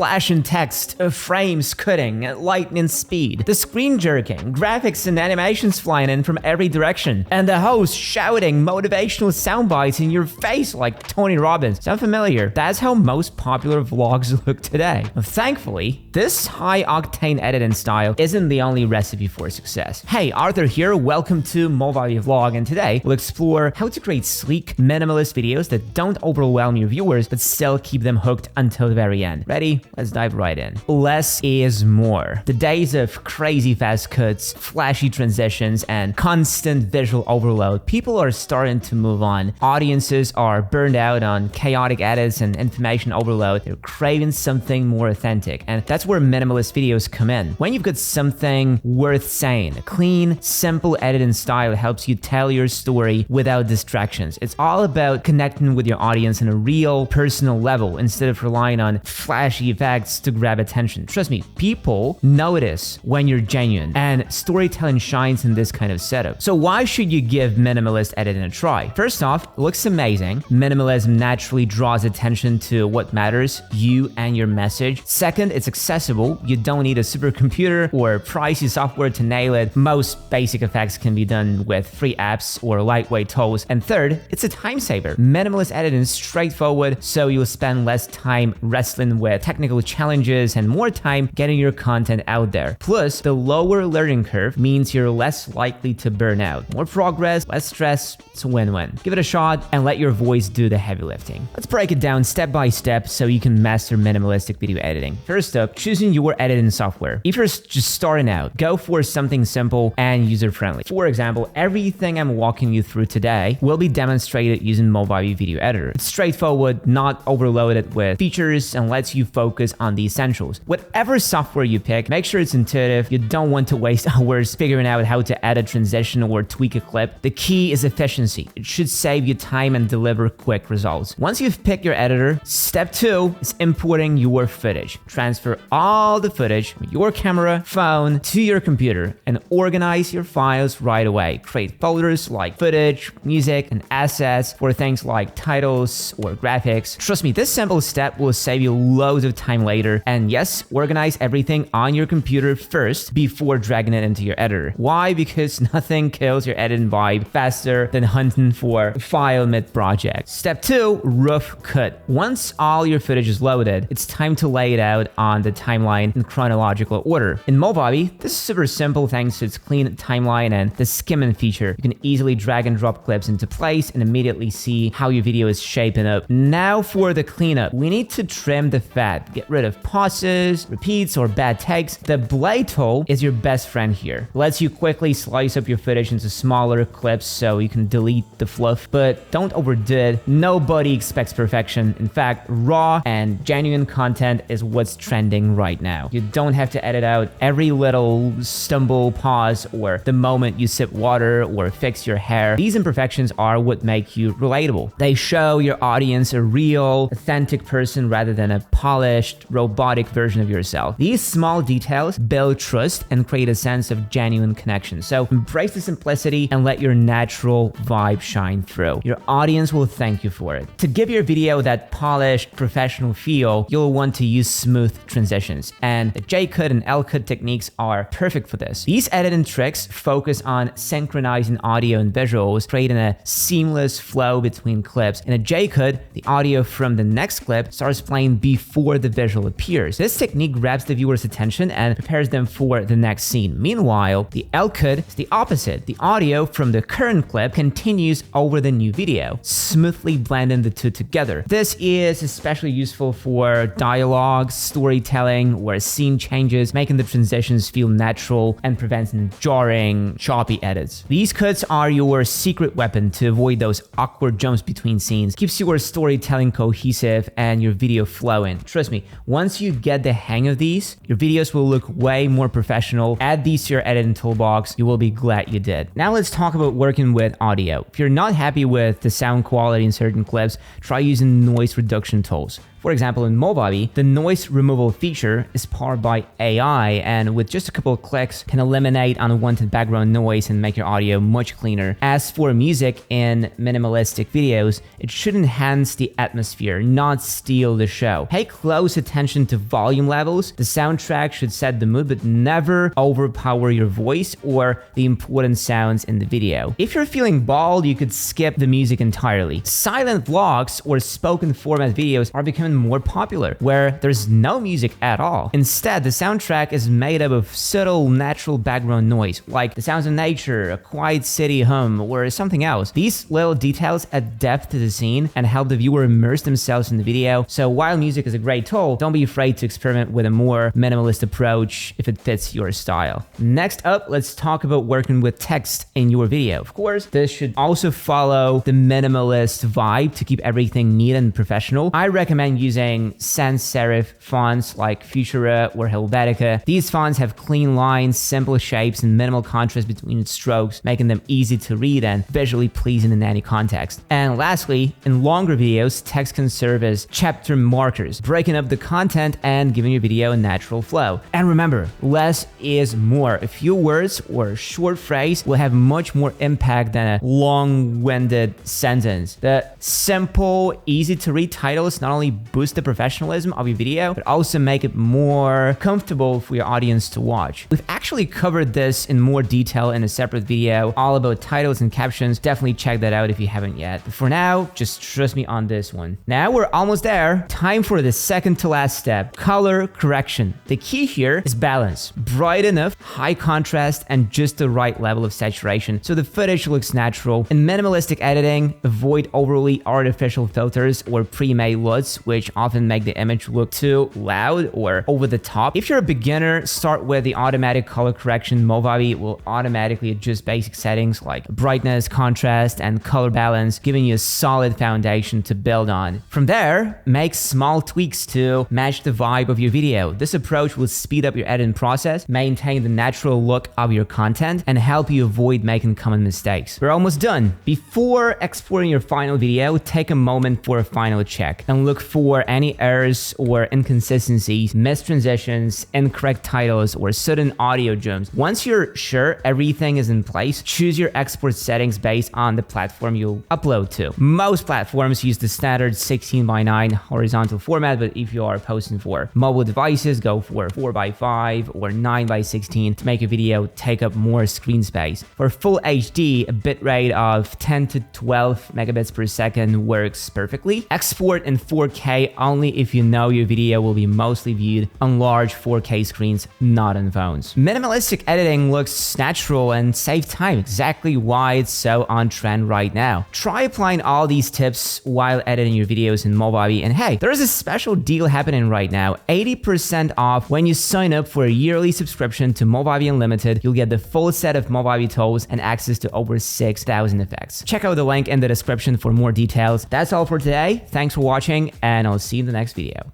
flashing text, frames cutting at lightning speed, the screen jerking, graphics and animations flying in from every direction, and the host shouting motivational sound bites in your face like Tony Robbins. Sound familiar? That's how most popular vlogs look today. Thankfully, this high-octane editing style isn't the only recipe for success. Hey, Arthur here, welcome to Movavi vlog, and today we'll explore how to create sleek, minimalist videos that don't overwhelm your viewers but still keep them hooked until the very end. Ready? Let's dive right in. Less is more. The days of crazy fast cuts, flashy transitions, and constant visual overload, people are starting to move on. Audiences are burned out on chaotic edits and information overload. They're craving something more authentic, and that's where minimalist videos come in. When you've got something worth saying, a clean, simple editing style helps you tell your story without distractions. It's all about connecting with your audience on a real, personal level instead of relying on flashy effects to grab attention. Trust me, people notice when you're genuine, and storytelling shines in this kind of setup. So why should you give minimalist editing a try? First off, it looks amazing. Minimalism naturally draws attention to what matters, you and your message. Second, it's accessible. You don't need a supercomputer or pricey software to nail it. Most basic effects can be done with free apps or lightweight tools. And third, it's a time saver. Minimalist editing is straightforward, so you'll spend less time wrestling with technical challenges and more time getting your content out there. Plus, the lower learning curve means you're less likely to burn out. More progress, less stress, it's a win-win. Give it a shot and let your voice do the heavy lifting. Let's break it down step by step so you can master minimalistic video editing. First up, choosing your editing software. If you're just starting out, go for something simple and user-friendly. For example, everything I'm walking you through today will be demonstrated using Movavi Video Editor. It's straightforward, not overloaded with features, and lets you focus on the essentials. Whatever software you pick, make sure it's intuitive. You don't want to waste hours figuring out how to add a transition or tweak a clip. The key is efficiency. It should save you time and deliver quick results. Once you've picked your editor, step 2 is importing your footage. Transfer all the footage from your camera, phone to your computer and organize your files right away. Create folders like footage, music, and assets for things like titles or graphics. Trust me, this simple step will save you loads of time later. And yes, organize everything on your computer first before dragging it into your editor. Why? Because nothing kills your editing vibe faster than hunting for a file mid-project. Step 2, rough cut. Once all your footage is loaded, it's time to lay it out on the timeline in chronological order. In Movavi, this is super simple thanks to its clean timeline and the skimming feature. You can easily drag and drop clips into place and immediately see how your video is shaping up. Now for the cleanup. We need to trim the fat. Get rid of pauses, repeats, or bad takes. The blade tool is your best friend here. It lets you quickly slice up your footage into smaller clips so you can delete the fluff, but don't overdo it. Nobody expects perfection. In fact, raw and genuine content is what's trending right now. You don't have to edit out every little stumble, pause, or the moment you sip water or fix your hair. These imperfections are what make you relatable. They show your audience a real, authentic person rather than a polished, robotic version of yourself. These small details build trust and create a sense of genuine connection. So embrace the simplicity and let your natural vibe shine through. Your audience will thank you for it. To give your video that polished, professional feel, you'll want to use smooth transitions, and the J-cut and L-cut techniques are perfect for this. These editing tricks focus on synchronizing audio and visuals, creating a seamless flow between clips. In a J-cut, the audio from the next clip starts playing before the visual appears. This technique grabs the viewer's attention and prepares them for the next scene. Meanwhile, the L-cut is the opposite. The audio from the current clip continues over the new video, smoothly blending the two together. This is especially useful for dialogue, storytelling, where scene changes, making the transitions feel natural and preventing jarring, choppy edits. These cuts are your secret weapon to avoid those awkward jumps between scenes. Keeps your storytelling cohesive and your video flowing. Trust me, once you get the hang of these, your videos will look way more professional. Add these to your editing toolbox. You will be glad you did. Now let's talk about working with audio. If you're not happy with the sound quality in certain clips, try using noise reduction tools. For example, in Movavi, the noise removal feature is powered by AI, and with just a couple of clicks can eliminate unwanted background noise and make your audio much cleaner. As for music in minimalistic videos, it should enhance the atmosphere, not steal the show. Pay close attention to volume levels. The soundtrack should set the mood, but never overpower your voice or the important sounds in the video. If you're feeling bold, you could skip the music entirely. Silent vlogs or spoken format videos are becoming more popular, where there's no music at all. Instead, the soundtrack is made up of subtle, natural background noise, like the sounds of nature, a quiet city hum, or something else. These little details add depth to the scene and help the viewer immerse themselves in the video. So while music is a great tool, don't be afraid to experiment with a more minimalist approach if it fits your style. Next up, let's talk about working with text in your video. Of course, this should also follow the minimalist vibe to keep everything neat and professional. I recommend using sans serif fonts like Futura or Helvetica. These fonts have clean lines, simple shapes, and minimal contrast between strokes, making them easy to read and visually pleasing in any context. And lastly, in longer videos, text can serve as chapter markers, breaking up the content and giving your video a natural flow. And remember, less is more. A few words or a short phrase will have much more impact than a long-winded sentence. The simple, easy-to-read titles not only boost the professionalism of your video, but also make it more comfortable for your audience to watch. We've actually covered this in more detail in a separate video all about titles and captions. Definitely check that out if you haven't yet. But for now, just trust me on this one. Now we're almost there. Time for the second to last step, color correction. The key here is balance. Bright enough, high contrast, and just the right level of saturation so the footage looks natural. In minimalistic editing, avoid overly artificial filters or pre-made LUTs, which often make the image look too loud or over the top. If you're a beginner, start with the automatic color correction. Movavi will automatically adjust basic settings like brightness, contrast, and color balance, giving you a solid foundation to build on. From there, make small tweaks to match the vibe of your video. This approach will speed up your editing process, maintain the natural look of your content, and help you avoid making common mistakes. We're almost done. Before exporting your final video, take a moment for a final check and look for any errors or inconsistencies, missed transitions, incorrect titles, or sudden audio jumps. Once you're sure everything is in place, choose your export settings based on the platform you'll upload to. Most platforms use the standard 16:9 horizontal format, but if you are posting for mobile devices, go for 4:5 or 9:16 to make your video take up more screen space. For full HD, a bitrate of 10 to 12 megabits per second works perfectly. Export in 4K only if you know your video will be mostly viewed on large 4K screens, not on phones. Minimalistic editing looks natural and saves time, exactly why it's so on trend right now. Try applying all these tips while editing your videos in Movavi, and hey, there is a special deal happening right now, 80% off when you sign up for a yearly subscription to Movavi Unlimited. You'll get the full set of Movavi tools and access to over 6,000 effects. Check out the link in the description for more details. That's all for today. Thanks for watching, and I'll see you in the next video.